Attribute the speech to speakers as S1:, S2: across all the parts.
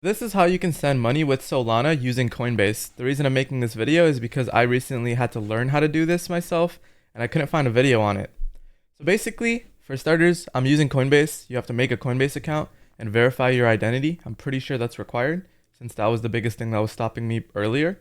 S1: This is how you can send money with Solana using Coinbase. The reason I'm making this video is because I recently had to learn how to do this myself and I couldn't find a video on it. So basically, for starters, I'm using Coinbase. You have to make a Coinbase account and verify your identity. I'm pretty sure that's required since that was the biggest thing that was stopping me earlier.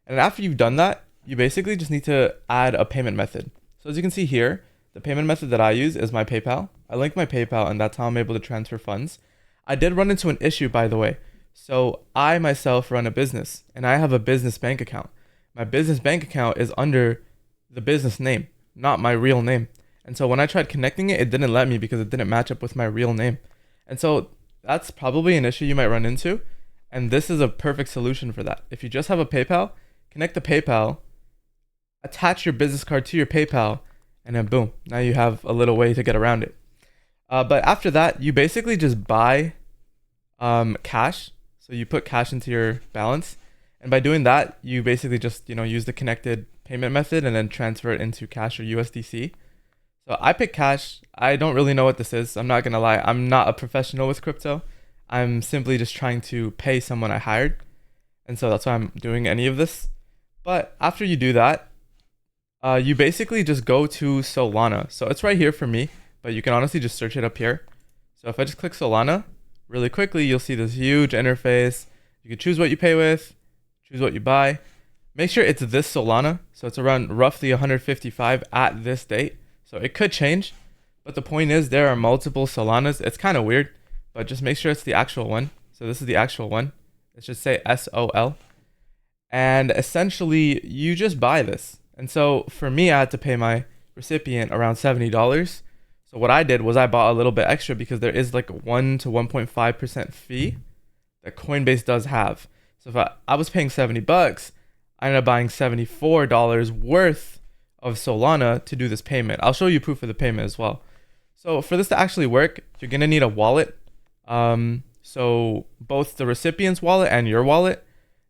S1: And after you've done that, you basically just need to add a payment method. So as you can see here, the payment method that I use is my PayPal. I link my PayPal and that's how I'm able to transfer funds. I did run into an issue, by the way. So I myself run a business and I have a business bank account. My business bank account is under the business name, not my real name. And so when I tried connecting it, it didn't let me because it didn't match up with my real name. And so that's probably an issue you might run into. And this is a perfect solution for that. If you just have a PayPal, connect the PayPal, attach your business card to your PayPal, and then boom, now you have a little way to get around it. But after that, you basically just buy cash. So you put cash into your balance. And by doing that, you basically just, use the connected payment method and then transfer it into cash or USDC. So I pick cash. I don't really know what this is. I'm not going to lie. I'm not a professional with crypto. I'm simply just trying to pay someone I hired. And so that's why I'm doing any of this. But after you do that, you basically just go to Solana. So it's right here for me, but you can honestly just search it up here. So if I just click Solana, really quickly, you'll see this huge interface. You can choose what you pay with, choose what you buy. Make sure it's this Solana. So it's around roughly 155 at this date. So it could change, but the point is there are multiple Solanas. It's kind of weird, but just make sure it's the actual one. So this is the actual one. It should say SOL. And essentially you just buy this. And so for me, I had to pay my recipient around $70. So what I did was I bought a little bit extra because there is like a 1 to 1.5% fee that Coinbase does have. So if I was paying $70, I ended up buying $74 worth of Solana to do this payment. I'll show you proof of the payment as well. So for this to actually work, you're going to need a wallet. So both the recipient's wallet and your wallet.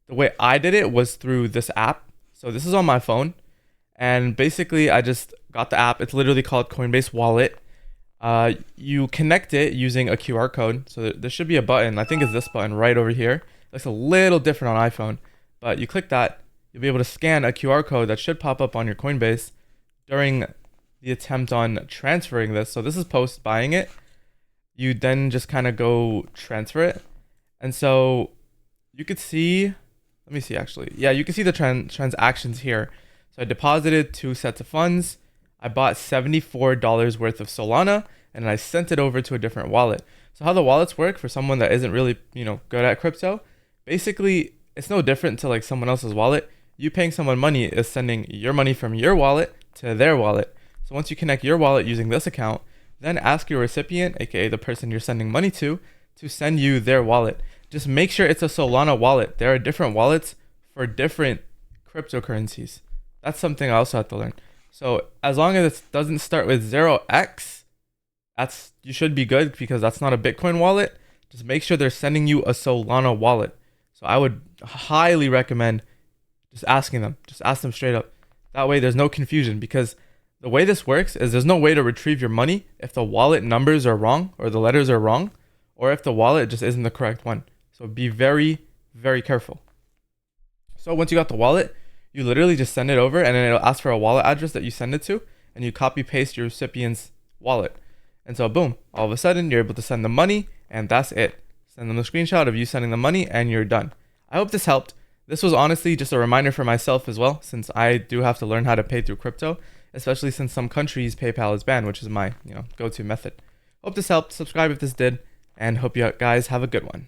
S1: The way I did it was through this app. So this is on my phone. And basically I just got the app. It's literally called Coinbase Wallet. You connect it using a QR code. So there should be a button. I think it's this button right over here. It looks a little different on iPhone, but you click that, you'll be able to scan a QR code that should pop up on your Coinbase during the attempt on transferring this. So this is post buying it. You then just kind of go transfer it. And so you could see, let me see actually. Yeah, you can see the transactions here. So I deposited 2 sets of funds. I bought $74 worth of Solana and I sent it over to a different wallet. So how the wallets work for someone that isn't really, good at crypto, basically it's no different to like someone else's wallet. You paying someone money is sending your money from your wallet to their wallet. So once you connect your wallet using this account, then ask your recipient, aka the person you're sending money to send you their wallet. Just make sure it's a Solana wallet. There are different wallets for different cryptocurrencies. That's something I also have to learn. So as long as it doesn't start with 0x, you should be good because that's not a Bitcoin wallet. Just make sure they're sending you a Solana wallet. So I would highly recommend just asking them. Just ask them straight up. That way there's no confusion because the way this works is there's no way to retrieve your money if the wallet numbers are wrong or the letters are wrong or if the wallet just isn't the correct one. So be very, very careful. So once you got the wallet, you literally just send it over and then it'll ask for a wallet address that you send it to and you copy paste your recipient's wallet. And so boom, all of a sudden you're able to send the money and that's it. Send them a screenshot of you sending the money and you're done. I hope this helped. This was honestly just a reminder for myself as well, since I do have to learn how to pay through crypto, especially since some countries PayPal is banned, which is my go-to method. Hope this helped. Subscribe if this did, and hope you guys have a good one.